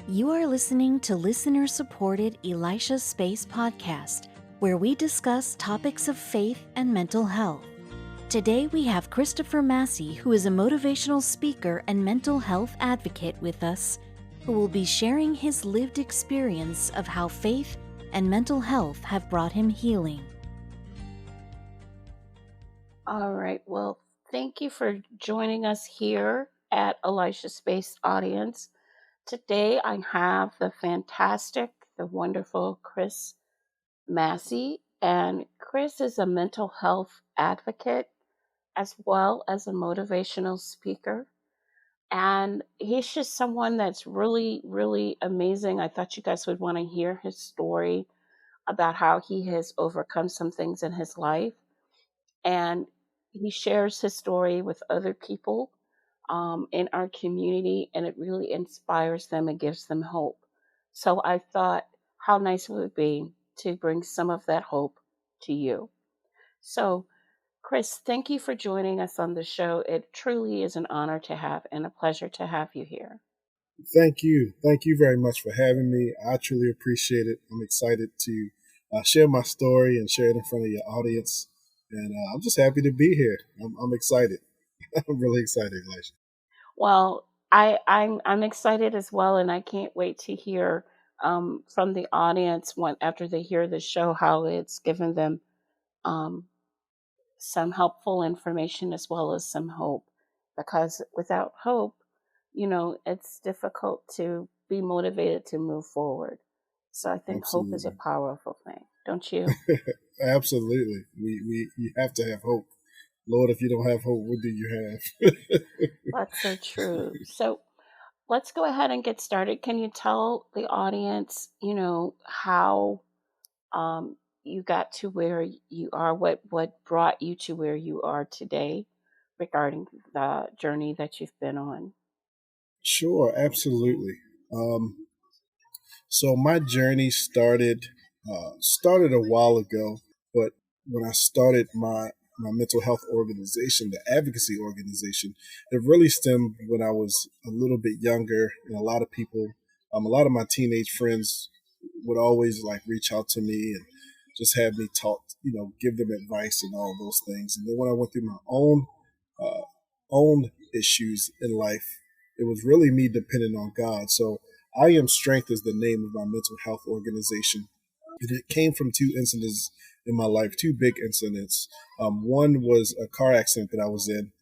You are listening to listener-supported Elisha Space Podcast, where we discuss topics of faith and mental health. Today we have Christopher Massey, who is a motivational speaker and mental health advocate with us, who will be sharing his lived experience of how faith and mental health have brought him healing. All right. Well, thank you for joining us here at Elisha Space Audience. Today I have the fantastic, the wonderful Chris Massey. And Chris is a mental health advocate as well as a motivational speaker. And he's just someone that's really, really amazing. I thought you guys would want to hear his story about how he has overcome some things in his life. And he shares his story with other people in our community, and it really inspires them and gives them hope. So I thought how nice it would be to bring some of that hope to you. So, Chris, thank you for joining us on the show. It truly is an honor to have and a pleasure to have you here. Thank you. Thank you very much for having me. I truly appreciate it. I'm excited to share my story and share it in front of your audience. And I'm just happy to be here. I'm excited. I'm really excited, Elisha. Well, I'm excited as well, and I can't wait to hear from the audience after they hear the show how it's given them um, some helpful information as well as some hope. Because without hope, it's difficult to be motivated to move forward. So I think hope is a Absolutely. powerful thing, don't you? Absolutely. You have to have hope. Lord, if you don't have hope, what do you have? That's so true. So let's go ahead and get started. Can you tell the audience, how you got to where you are, what brought you to where you are today regarding the journey that you've been on? Sure, absolutely. Um, so my journey started a while ago, but when I started my mental health organization, the advocacy organization, it really stemmed when I was a little bit younger, and a lot of my teenage friends would always like reach out to me and just have me talk, give them advice and all those things. And then when I went through my uh, own issues in life, it was really me depending on God. So I Am Strength is the name of my mental health organization. And it came from two incidents in my life, two big incidents. One was a car accident that I was in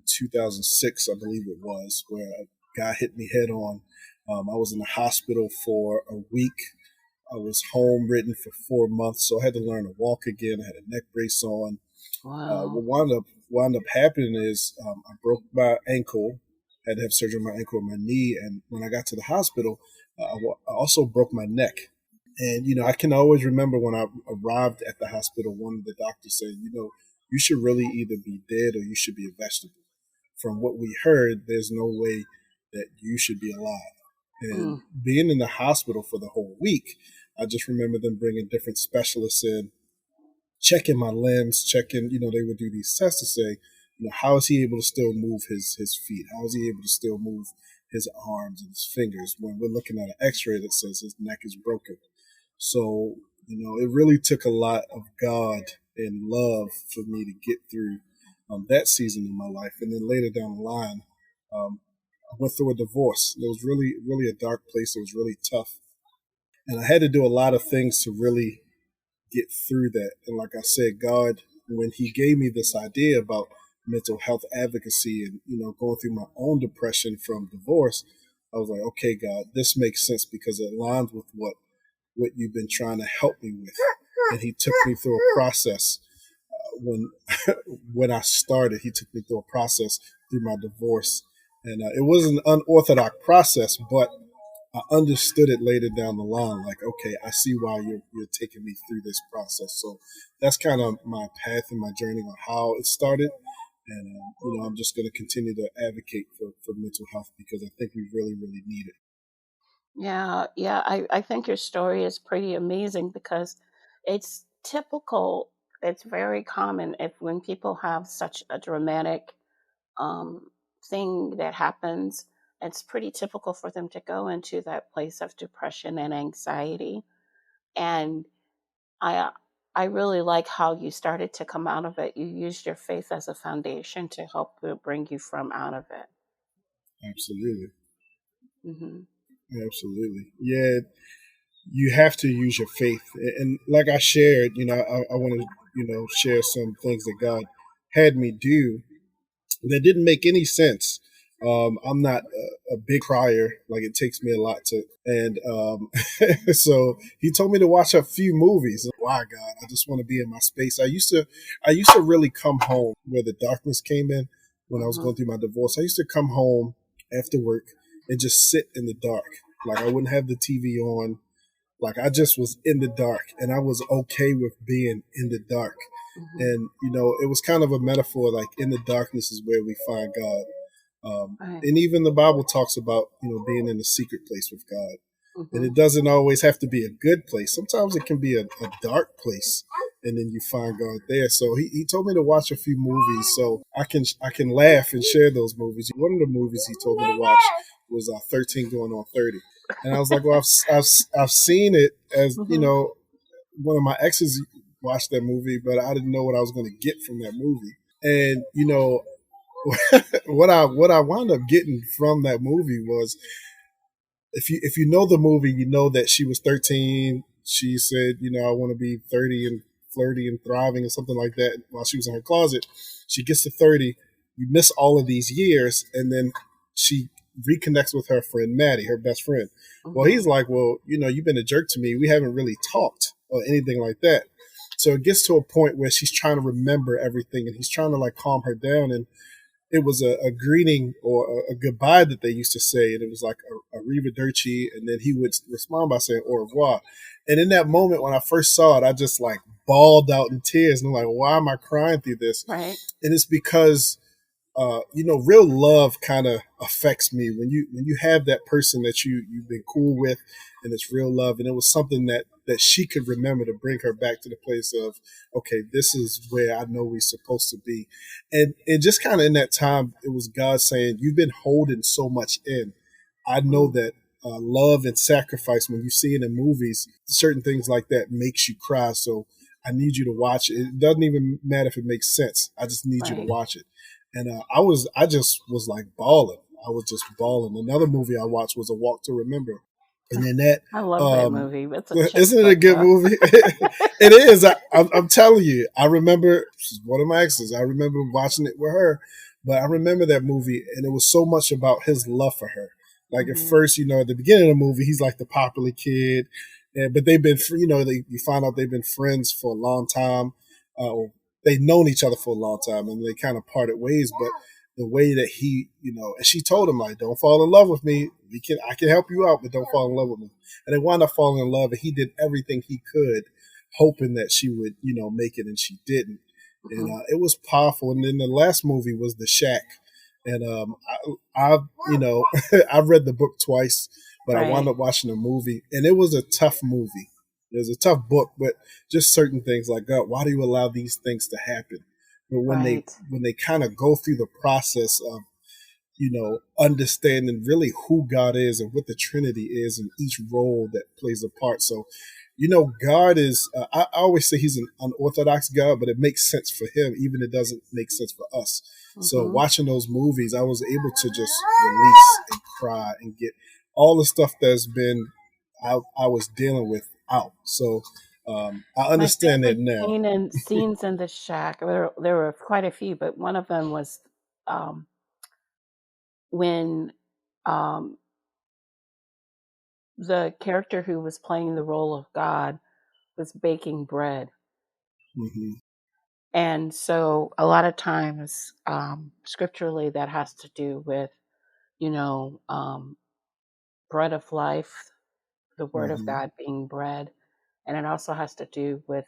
2006, I believe it was, where a guy hit me head on. I was in the hospital for a week. I was home ridden for 4 months, so I had to learn to walk again. I had a neck brace on. Wow. What wound up happening is I broke my ankle, had to have surgery on my ankle and my knee, and when I got to the hospital, I also broke my neck. And I can always remember when I arrived at the hospital, one of the doctors said, you should really either be dead or you should be a vegetable. From what we heard, there's no way that you should be alive. And Mm. being in the hospital for the whole week, I just remember them bringing different specialists in, checking my limbs, checking, they would do these tests to say, how is he able to still move his feet? How is he able to still move his arms and his fingers when we're looking at an x-ray that says his neck is broken? So, it really took a lot of God and love for me to get through that season in my life. And then later down the line, um, I went through a divorce. It was really, really a dark place. It was really tough. And I had to do a lot of things to really get through that. And like I said, God, when He gave me this idea about mental health advocacy and, going through my own depression from divorce, I was like, okay, God, this makes sense because it aligns with what you've been trying to help me with. And He took me through a process when when I started. He took me through a process through my divorce, and it was an unorthodox process, but I understood it later down the line. Like, okay, I see why you're taking me through this process. So that's kind of my path and my journey on how it started. And I'm just going to continue to advocate for mental health because I think we really, really need it. Yeah. I think your story is pretty amazing because it's typical. It's very common if when people have such a dramatic um, thing that happens, it's pretty typical for them to go into that place of depression and anxiety. And I I really like how you started to come out of it. You used your faith as a foundation to help bring you from out of it. Absolutely. Hmm. Absolutely. Yeah, you have to use your faith. And like I shared, I want to, share some things that God had me do that didn't make any sense. I'm not a big crier. Like, it takes me a lot to, and so he told me to watch a few movies. Why, God? I just want to be in my space. I used to really come home where the darkness came in when I was Hmm. going through my divorce. I used to come home after work and just sit in the dark. Like, I wouldn't have the TV on. Like, I just was in the dark, and I was okay with being in the dark. Hmm. And it was kind of a metaphor. Like, in the darkness is where we find God. Right. And even the Bible talks about being in the secret place with God. And Hmm. it doesn't always have to be a good place. Sometimes it can be a dark place, and then you find God there. So he told me to watch a few movies so I can laugh and share those movies. One of the movies he told me to watch was 13 Going on 30. And I was like, well, I've seen it, as Hmm. one of my exes watched that movie, but I didn't know what I was going to get from that movie. And what I wound up getting from that movie was, if you know the movie, you know that she was 13. She said, I want to be 30 and flirty and thriving or something like that while she was in her closet. She gets to 30. You miss all of these years, and then she reconnects with her friend Maddie, her best friend. Well, Hmm. he's like, well, you've been a jerk to me. We haven't really talked or anything like that. So it gets to a point where she's trying to remember everything, and he's trying to like calm her down. And it was a greeting or a goodbye that they used to say, and it was like a arrivederci, and then he would respond by saying au revoir. And in that moment, when I first saw it, I just like bawled out in tears, and I'm like, why am I crying through this? Right. And it's because real love kind of affects me when you have that person that you've been cool with, and it's real love, and it was something that she could remember to bring her back to the place of, okay, this is where I know we're supposed to be. And just kind of in that time, it was God saying, you've been holding so much in. I know Mm. that love and sacrifice, when you see it in movies, certain things like that makes you cry. So I need you to watch it. It doesn't even matter if it makes sense. I just need you to Right. watch it. And I just was like bawling. I was just bawling. Another movie I watched was A Walk to Remember, and then that, I love that um, movie. It's a chick isn't it a flick, good though. movie? It is. I'm telling you. I remember, she's one of my exes. I remember watching it with her, but I remember that movie, and it was so much about his love for her. Like, at Hmm. first, at the beginning of the movie, he's like the popular kid, but they've been, you find out they've been friends for a long time. Or they've known each other for a long time, and they kind of parted ways. But the way that he, and she told him, like, don't fall in love with me. I can help you out, but don't fall in love with me. And they wound up falling in love, and he did everything he could, hoping that she would, make it, and she didn't. And Hmm. it was powerful. And then the last movie was The Shack. And I I've read the book twice, but I wound Right. up watching the movie, and it was a tough movie. It was a tough book, but just certain things like, God, why do you allow these things to happen? But Right. when they kind of go through the process of, understanding really who God is and what the Trinity is and each role that plays a part. So, God is, I always say he's an unorthodox God, but it makes sense for him, even if it doesn't make sense for us. So, Hmm. watching those movies, I was able to just release and cry and get all the stuff I was dealing with out. So, I My understand that favorite now. scenes in the shack. There were quite a few, but one of them was um, when um, the character who was playing the role of God was baking bread. Hmm. And so a lot of times, scripturally, that has to do with, you know, um, bread of life, the word of Hmm. God being bread. And it also has to do with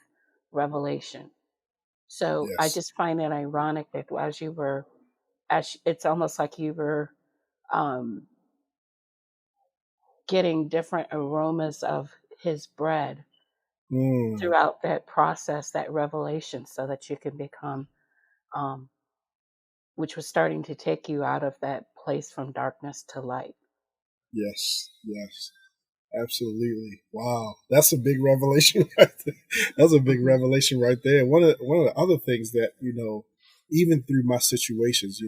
revelation. So I Yes. just find it ironic that it's almost like you were um, getting different aromas of his bread Mm. throughout that process, that revelation, so that you can become um, which was starting to take you out of that place from darkness to light. Yes, yes, absolutely. Wow, that's a big revelation right there. That's a big revelation right there. One of the other things that, even through my situations,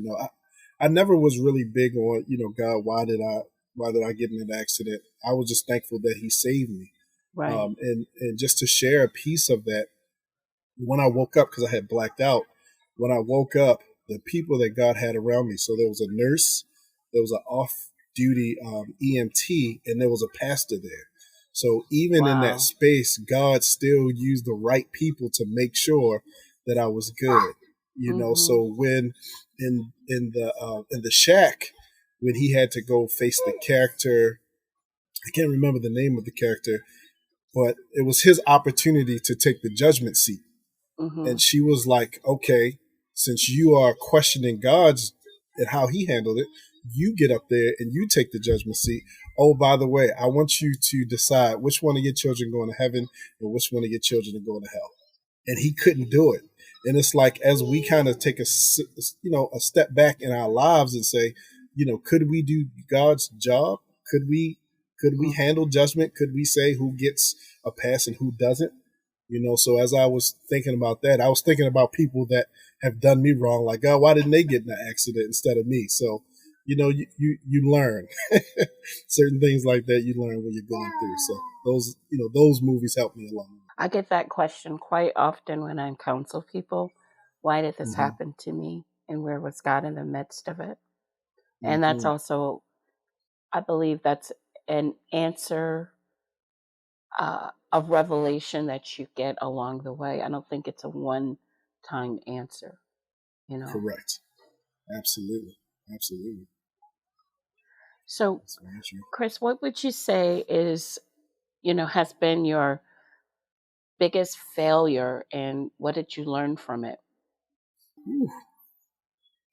I never was really big on, God, why did I get in an accident? I was just thankful that He saved me. Right. And just to share a piece of that, when I woke up, because I had blacked out, when I woke up, the people that God had around me, so there was a nurse, there was an off-duty EMT, and there was a pastor there. So even in that Wow. space, God still used the right people to make sure that I was good. So when in the shack, when he had to go face the character, I can't remember the name of the character, but it was his opportunity to take the judgment seat. And she was like, okay, since you are questioning God's and how He handled it, you get up there and you take the judgment seat. Oh, by the way, I want you to decide which one of your children going to heaven and which one of your children are going to hell. And he couldn't do it. And it's like, as we kind of take a step back in our lives and say, could we do God's job? Could we handle judgment? Could we say who gets a pass and who doesn't? So as I was thinking about that, I was thinking about people that have done me wrong. Like, God, why didn't they get in an accident instead of me? So, you learn certain things like that. You learn when you're going through. So those movies help me along. I get that question quite often when I counsel people. Why did this happen to me? And where was God in the midst of it? And that's also, I believe that's an answer of revelation that you get along the way. I don't think it's a one-time answer, Correct. Absolutely. So, Chris, what would you say is, has been your biggest failure, and what did you learn from it? Ooh.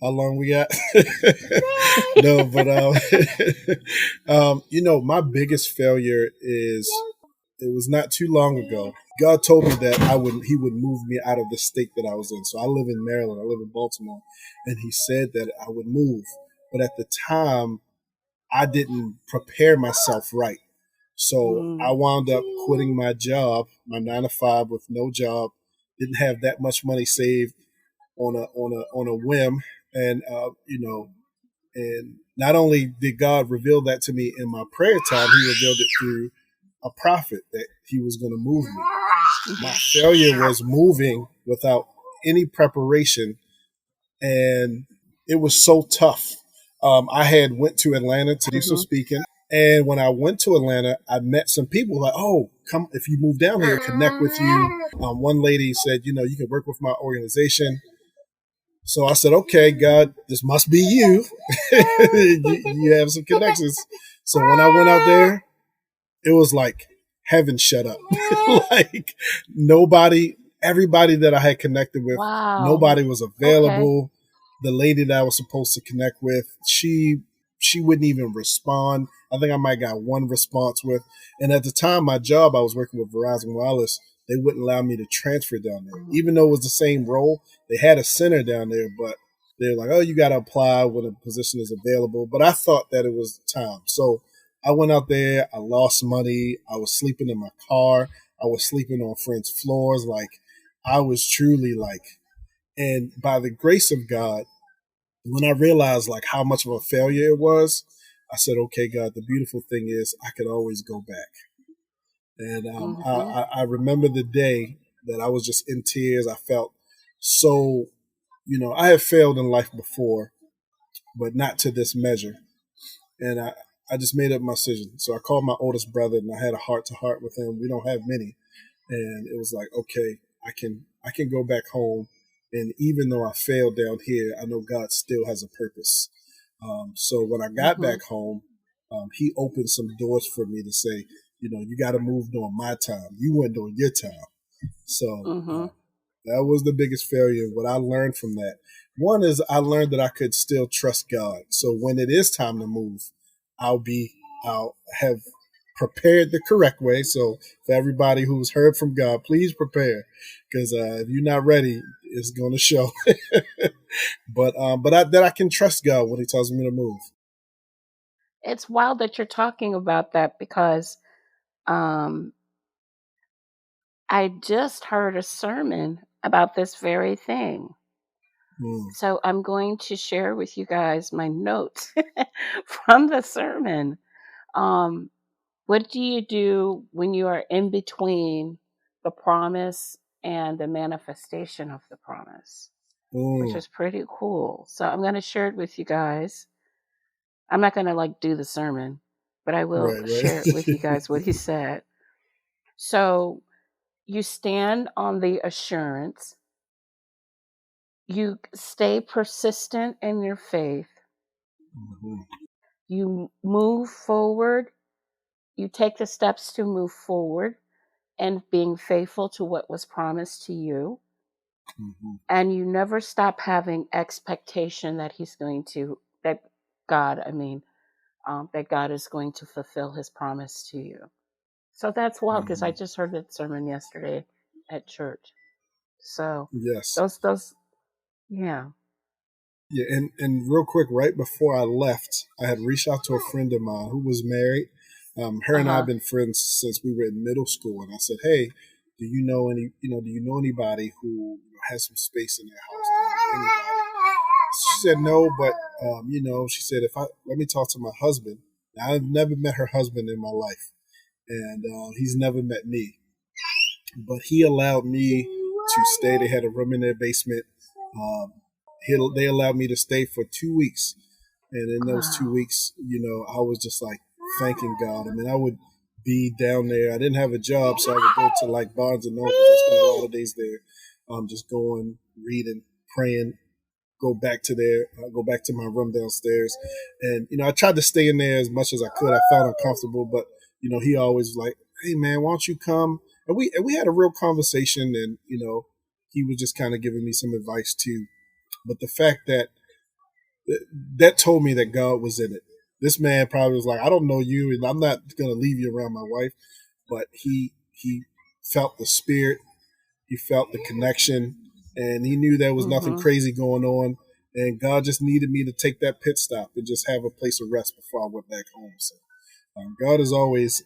How long we got? No, but my biggest failure is, it was not too long ago. God told me that He would move me out of the state that I was in. So I live in Maryland, I live in Baltimore, and He said that I would move. But at the time, I didn't prepare myself right. So I wound up quitting my job, my 9-to-5, with no job, didn't have that much money saved on a whim. And, and not only did God reveal that to me in my prayer time, He revealed it through a prophet that He was going to move me. My failure was moving without any preparation, and it was so tough. I had went to Atlanta to do some speaking, and when I went to Atlanta, I met some people like, oh, come, if you move down here, connect with you. One lady said, you can work with my organization. So I said, okay, God, this must be you. You have some connections. So when I went out there, it was like heaven shut up. Like everybody that I had connected with, nobody was available. Okay. The lady that I was supposed to connect with, she wouldn't even respond. I think I might got one response with. And at the time, my job, I was working with Verizon Wireless. They wouldn't allow me to transfer down there. Even though it was the same role, they had a center down there, but they're like, oh, you got to apply when a position is available. But I thought that it was time. So I went out there. I lost money. I was sleeping in my car. I was sleeping on friends' floors. Like, I was truly like, and by the grace of God, when I realized like how much of a failure it was, I said, okay, God, the beautiful thing is I could always go back. And I remember the day that I was just in tears. I felt so, I have failed in life before, but not to this measure. And I just made up my decision. So I called my oldest brother and I had a heart-to-heart with him. We don't have many. And it was like, okay, I can go back home. And even though I failed down here, I know God still has a purpose. So when I got back home, He opened some doors for me to say, you got to move during my time. You went during your time. So that was the biggest failure. What I learned from that, one is I learned that I could still trust God. So when it is time to move, I'll have prepared the correct way. So for everybody who's heard from God, please prepare, because if you're not ready, it's going to show. But that I can trust God when He tells me to move. It's wild that you're talking about that because um, I just heard a sermon about this very thing. So I'm going to share with you guys my notes from the sermon. What do you do when you are in between the promise and the manifestation of the promise? Which is pretty cool. So I'm going to share it with you guys. I'm not going to like do the sermon, but I will share it with you guys what he said. So you stand on the assurance. You stay persistent in your faith. You move forward. You take the steps to move forward and being faithful to what was promised to you. And you never stop having expectation that that God is going to fulfill His promise to you. So that's wild because I just heard that sermon yesterday at church. So yes, those, yeah. Yeah, and real quick, right before I left, I had reached out to a friend of mine who was married. Her and I have been friends since we were in middle school, and I said, "Hey, do you know anybody who has some space in their house? Do you know anybody?" She said no, but she said let me talk to my husband. Now, I've never met her husband in my life, and he's never met me, but he allowed me to stay. They had a room in their basement. They allowed me to stay for 2 weeks. And in those 2 weeks, I was just like thanking God. I mean, I would be down there. I didn't have a job, so I would go to like Barnes and Noble. I spent a lot of days there, just going, reading, praying, go back to my room downstairs. And, I tried to stay in there as much as I could. I felt uncomfortable, but, he always was like, "Hey man, why don't you come?" And we had a real conversation, and, he was just kind of giving me some advice too. But the fact that told me that God was in it. This man probably was like, "I don't know you, and I'm not going to leave you around my wife." But he felt the spirit, he felt the connection, and he knew there was nothing crazy going on. And God just needed me to take that pit stop and just have a place of rest before I went back home. So God is always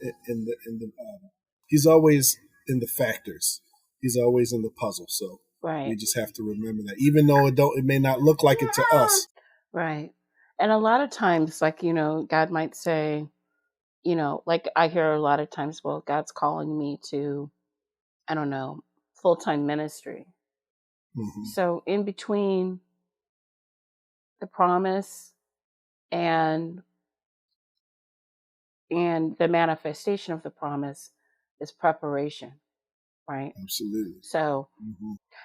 He's always in the factors. He's always in the puzzle. So we just have to remember that, even though it may not look like it to us. Right. And a lot of times, like, God might say, like I hear a lot of times, well, God's calling me to, I don't know, full-time ministry. So in between the promise and the manifestation of the promise is preparation, right? Absolutely. So,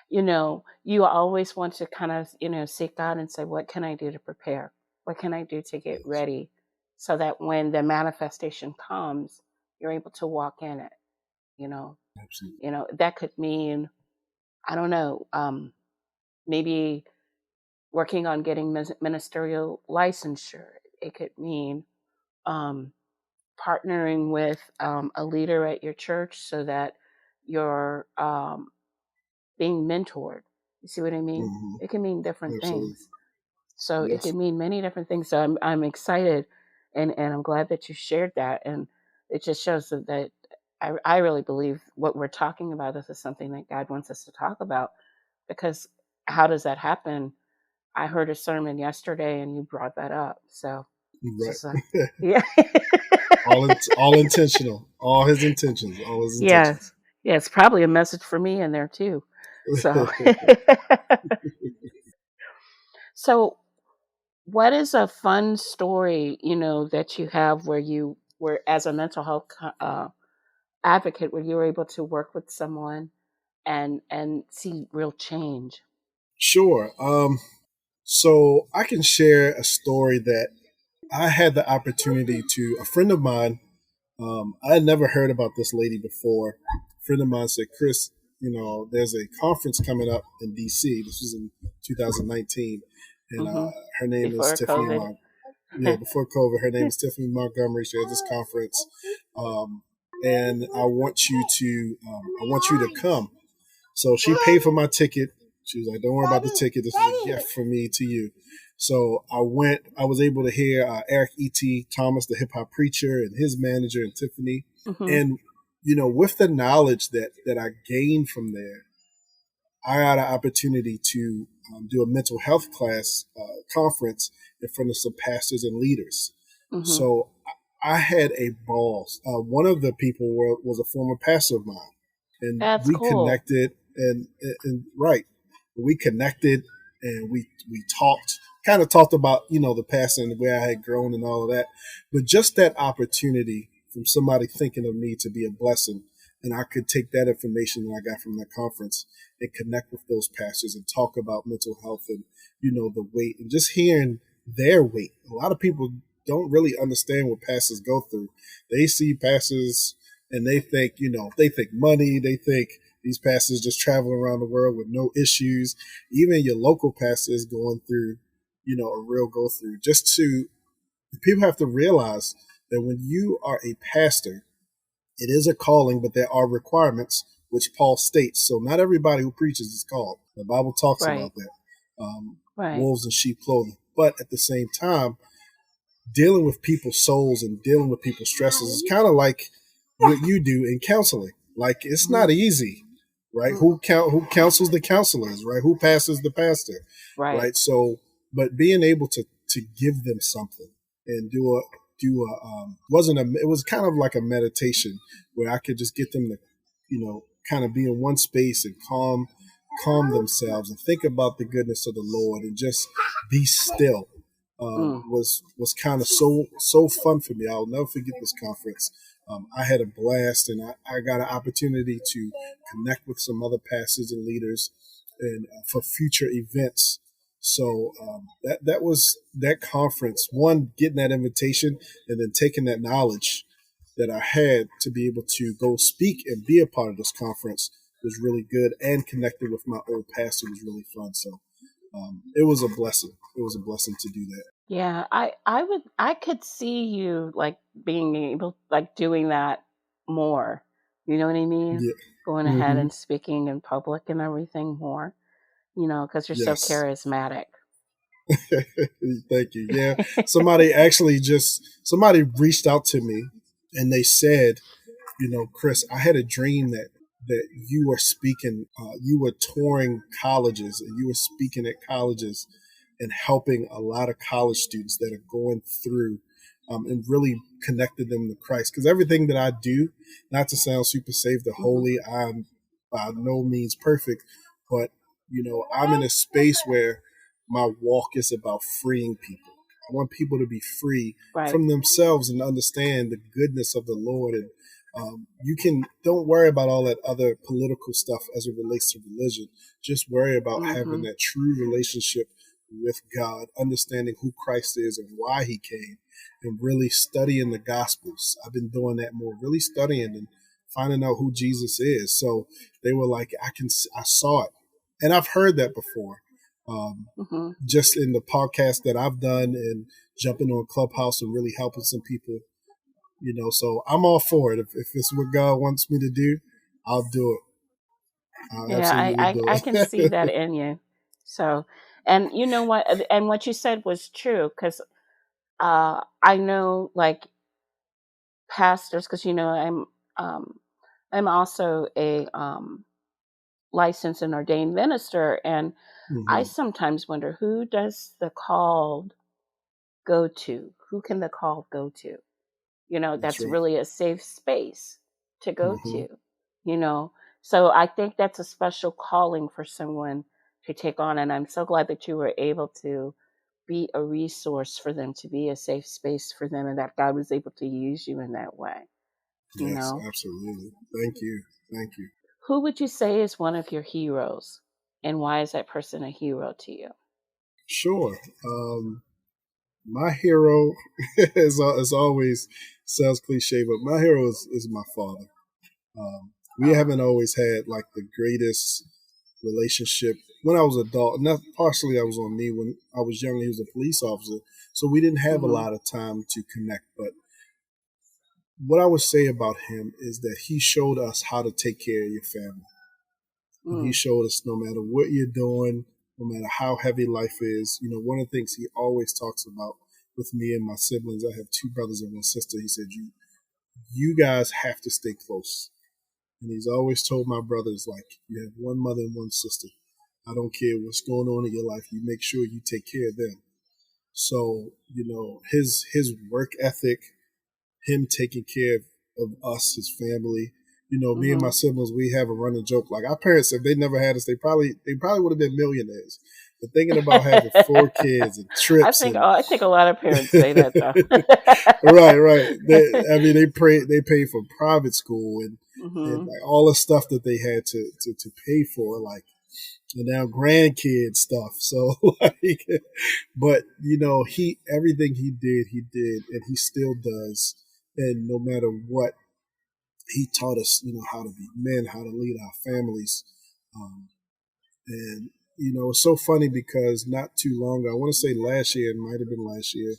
you always want to kind of, seek God and say, what can I do to prepare? What can I do to get ready so that when the manifestation comes, you're able to walk in it, Absolutely. That could mean, I don't know, maybe working on getting ministerial licensure. It could mean partnering with a leader at your church so that you're being mentored. You see what I mean? It can mean different things. So it can mean many different things. So I'm excited, and I'm glad that you shared that. And it just shows that I really believe what we're talking about. This is something that God wants us to talk about, because how does that happen? I heard a sermon yesterday, and you brought that up. So it's like, yeah. all intentional, all his intentions, Yes. Yes, probably a message for me in there too. So, so what is a fun story, that you have where you were, as a mental health advocate, where you were able to work with someone and see real change? Sure. So I can share a story that I had the opportunity to. A friend of mine, I had never heard about this lady before. A friend of mine said, "Chris, there's a conference coming up in DC. This was in 2019, and her name is Before Tiffany. COVID. Before COVID, her name is Tiffany Montgomery. She has this conference, and I want you to come." So she paid for my ticket. She was like, don't worry about the ticket. This is a gift from me to you. So I was able to hear Eric E.T. Thomas, the hip hop preacher, and his manager, and Tiffany. Mm-hmm. And, with the knowledge that I gained from there, I had an opportunity to do a mental health class conference in front of some pastors and leaders. Mm-hmm. So I had a ball. One of the people was a former pastor of mine, and That's we cool. connected. And right, we connected, and we kind of talked about the past and the way I had grown and all of that. But just that opportunity from somebody thinking of me to be a blessing, and I could take that information that I got from that conference and connect with those pastors and talk about mental health and the weight, and just hearing their weight. A lot of people don't really understand what pastors go through. They see pastors and they think money, they think these pastors just travel around the world with no issues. Even your local pastor is going through, a real go through. People have to realize that when you are a pastor, it is a calling, but there are requirements, which Paul states. So not everybody who preaches is called. The Bible talks about that. Wolves in sheep clothing. But at the same time, dealing with people's souls and dealing with people's stresses is kind of like what you do in counseling. Like, it's not easy, right? Who counsels the counselors, right? Who pastors the pastor, right? So, but being able to give them something and it was kind of like a meditation where I could just get them to, kind of be in one space and calm themselves and think about the goodness of the Lord and just be still. Was kind of so fun for me. I'll never forget this conference. I had a blast, and I got an opportunity to connect with some other pastors and leaders, and for future events. So that was that conference. One, getting that invitation, and then taking that knowledge that I had to be able to go speak and be a part of this conference was really good, and connecting with my old pastor was really fun. So it was a blessing. It was a blessing to do that. Yeah, I could see you like being able, like, doing that more. You know what I mean? Yeah. Going ahead and speaking in public and everything more. Because you're so Yes. charismatic. Thank you. Yeah. Somebody reached out to me and they said, Chris, I had a dream that you were speaking, you were touring colleges and you were speaking at colleges and helping a lot of college students that are going through and really connected them to Christ. Because everything that I do, not to sound super saved or holy, I'm by no means perfect, but I'm in a space where my walk is about freeing people. I want people to be free from themselves and understand the goodness of the Lord. And don't worry about all that other political stuff as it relates to religion. Just worry about having that true relationship with God, understanding who Christ is and why he came, and really studying the Gospels. I've been doing that more, really studying and finding out who Jesus is. So they were like, I saw it. And I've heard that before. Just in the podcast that I've done and jumping on Clubhouse and really helping some people, so I'm all for it. If it's what God wants me to do, I'll do it. I can see that in you. So, and you know what? And what you said was true, because I know, like, pastors, because I'm also a licensed and ordained minister, and I sometimes wonder, who does the call go to? Who can the call go to? That's right. really a safe space to go to. So I think that's a special calling for someone to take on, and I'm so glad that you were able to be a resource for them, to be a safe space for them, and that God was able to use you in that way. Yes, absolutely. Thank you. Who would you say is one of your heroes, and why is that person a hero to you? Sure. My hero is always sounds cliche, but my hero is my father. We haven't always had like the greatest relationship. When I was an adult, and that partially that was on me. When I was young, he was a police officer, so we didn't have a lot of time to connect. But what I would say about him is that he showed us how to take care of your family. And he showed us no matter what you're doing, no matter how heavy life is, one of the things he always talks about with me and my siblings, I have 2 brothers and 1 sister. He said, you guys have to stay close. And he's always told my brothers, like, you have 1 mother and 1 sister. I don't care what's going on in your life. You make sure you take care of them. So, his work ethic, him taking care of us, his family. Me and my siblings, we have a running joke. Like, our parents, if they never had us, they probably would have been millionaires. But thinking about having 4 kids and trips, I think a lot of parents say that though. right. They pay for private school and like all the stuff that they had to pay for, like, and now grandkid stuff. So like, but everything he did, and he still does. And no matter what, he taught us, how to be men, how to lead our families. And it's so funny because not too long ago, I want to say last year, it might have been last year,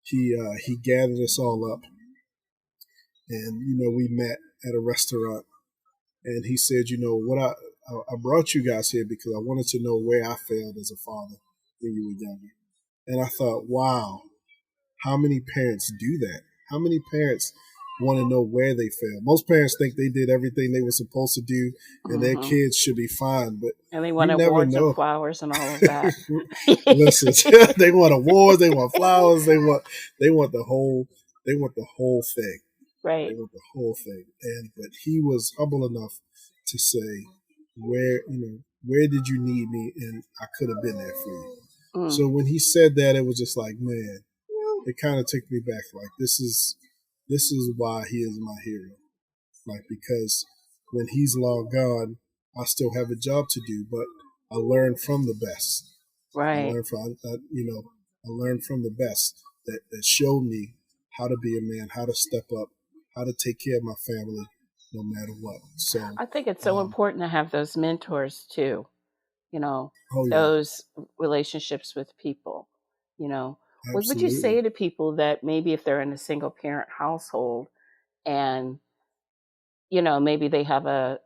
he gathered us all up, and we met at a restaurant, and he said, what I brought you guys here because I wanted to know where I failed as a father when you were younger. And I thought, wow, how many parents do that? How many parents want to know where they failed? Most parents think they did everything they were supposed to do and their kids should be fine. But and they want awards and flowers and all of that. Listen, they want awards, they want flowers, they want the whole thing. Right. They want the whole thing. But he was humble enough to say, where did you need me? And I could have been there for you. So when he said that, it was just like, man, it kind of took me back. Like, this is why he is my hero. Like, because when he's long gone, I still have a job to do, but I learned from the best. Right. I learned from the best that showed me how to be a man, how to step up, how to take care of my family, no matter what. So I think it's so important to have those mentors too. yeah. Those relationships with people. What would you say to people that maybe if they're in a single parent household and, maybe they have a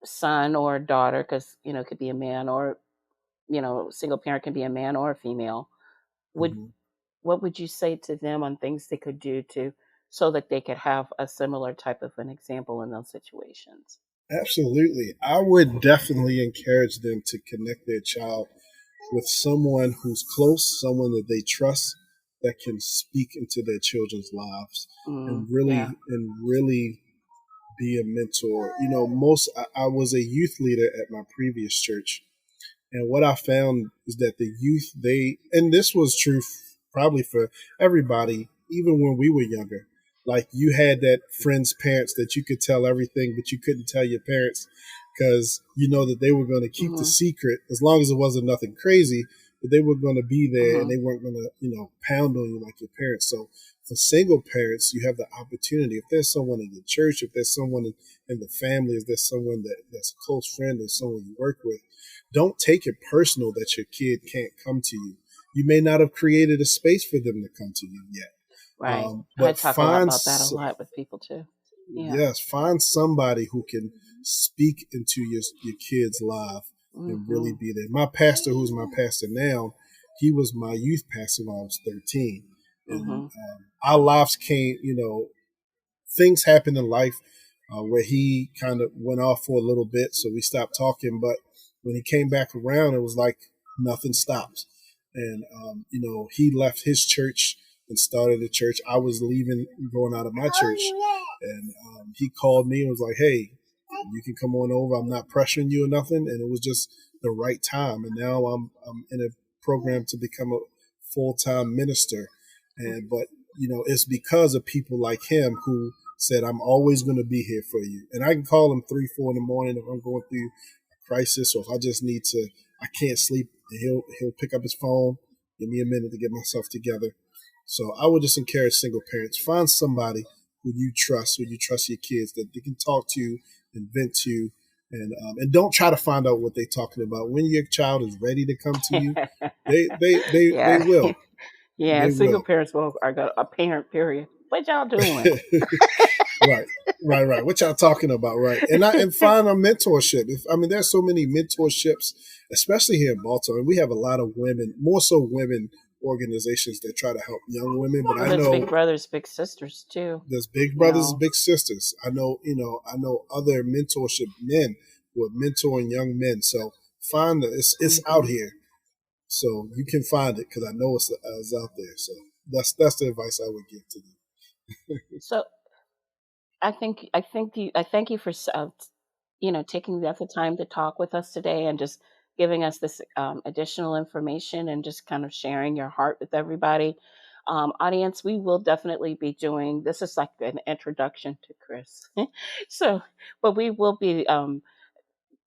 son or a daughter, because, it could be a man or, single parent can be a man or a female. What would you say to them on things they could do so that they could have a similar type of an example in those situations? Absolutely. I would definitely encourage them to connect their child with someone who's close, someone that they trust, that can speak into their children's lives and really be a mentor. I was a youth leader at my previous church, and what I found is that the youth, and this was true probably for everybody, even when we were younger. Like, you had that friend's parents that you could tell everything, but you couldn't tell your parents because that they were going to keep the secret as long as it wasn't nothing crazy, but they were going to be there and they weren't going to, pound on you like your parents. So for single parents, you have the opportunity. If there's someone in the church, if there's someone in the family, if there's someone that's a close friend or someone you work with, don't take it personal that your kid can't come to you. You may not have created a space for them to come to you yet. Right. But I talk about that a lot with people too. Yeah. Yes, find somebody who can speak into your kid's life and really be there. My pastor, who's my pastor now, he was my youth pastor when I was 13. And our lives came, things happened in life where he kind of went off for a little bit, so we stopped talking. But when he came back around, it was like nothing stopped. And, he left his church and started a church. I was leaving, going out of my church. And he called me and was like, hey, you can come on over. I'm not pressuring you or nothing. And it was just the right time. And now I'm in a program to become a full-time minister. But it's because of people like him who said, I'm always going to be here for you. And I can call him 3, 4 in the morning if I'm going through a crisis, or if I just need to, I can't sleep. And he'll pick up his phone, give me a minute to get myself together. So I would just encourage single parents, find somebody who you trust your kids, that they can talk to and vent to, and don't try to find out what they're talking about. When your child is ready to come to you, they will. Yeah, single parents are got a parent period. What y'all doing? Right. Right. What y'all talking about, right? And find a mentorship. There's so many mentorships, especially here in Baltimore. We have a lot of women, more so women organizations that try to help young women. But Well, I there's know big brothers, big sisters too. there's big You brothers, know, big sisters. I know other mentorship men who are mentoring young men. So find it's out here. So you can find it because I know it's out there. So that's the advice I would give to them. so I thank you for taking the time to talk with us today and just giving us this additional information and just kind of sharing your heart with everybody. Audience, we will definitely be doing this is like an introduction to Chris. So, but we will be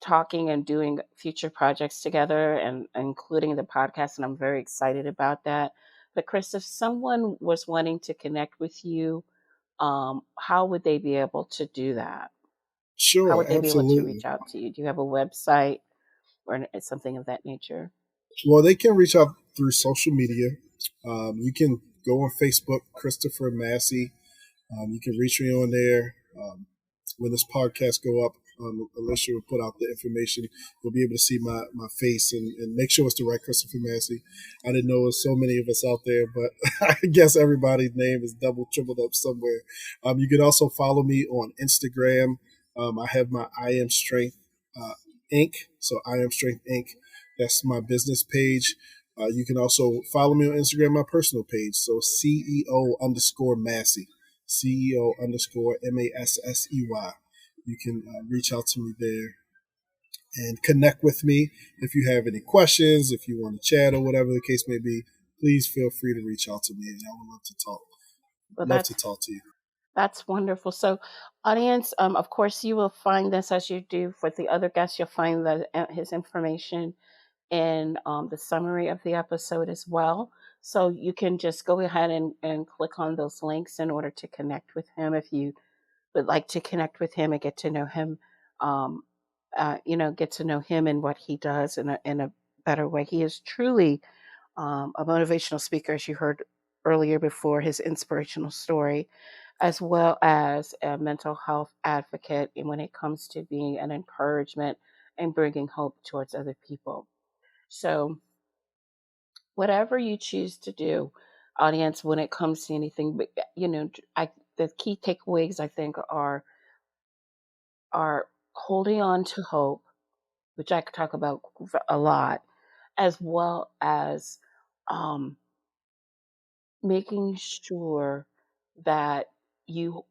talking and doing future projects together and including the podcast, and I'm very excited about that. But Chris, if someone was wanting to connect with you, how would they be able to do that? How Sure, would they be able to absolutely. reach out to you? Do you have a website or something of that nature? Well, they can reach out through social media. You can go on Facebook, Christopher Massey. You can reach me on there. When this podcast go up, Elisha will put out the information. You'll be able to see my face and make sure it's the right Christopher Massey. I didn't know there's so many of us out there, but I guess everybody's name is double, tripled up somewhere. You can also follow me on Instagram. I have my I Am Strength Inc. So I Am Strength Inc. That's my business page. You can also follow me on Instagram, my personal page. So CEO_Massey. CEO_MASSEY. You can reach out to me there and connect with me. If you have any questions, if you want to chat or whatever the case may be, please feel free to reach out to me and I would love to talk. Well, Love to talk to you. that's wonderful. So, audience, of course, you will find this as you do for the other guests. You'll find his information in the summary of the episode as well. So you can just go ahead and click on those links in order to connect with him if you would like to connect with him and get to know him. Get to know him and what he does in a better way. He is truly a motivational speaker, as you heard earlier before his inspirational story, as well as a mental health advocate and when it comes to being an encouragement and bringing hope towards other people. So, whatever you choose to do, audience, when it comes to anything, but the key takeaways I think are holding on to hope, which I could talk about a lot, as well as um, making sure that you,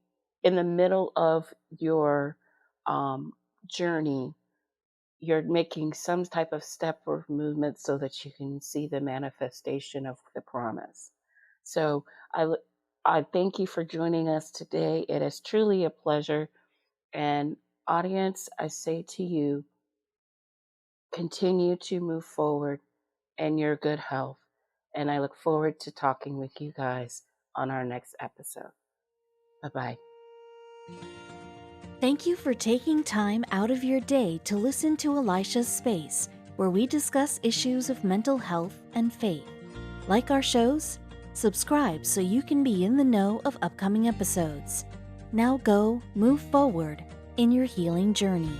in the middle of your um, journey, you're making some type of step or movement so that you can see the manifestation of the promise. So I, I thank you for joining us today. It is truly a pleasure. And audience, I say to you, continue to move forward in your good health. And I look forward to talking with you guys on our next episode. Bye-bye. Thank you for taking time out of your day to listen to Elisha's Space, where we discuss issues of mental health and faith. Like our shows? Subscribe so you can be in the know of upcoming episodes. Now go, move forward in your healing journey.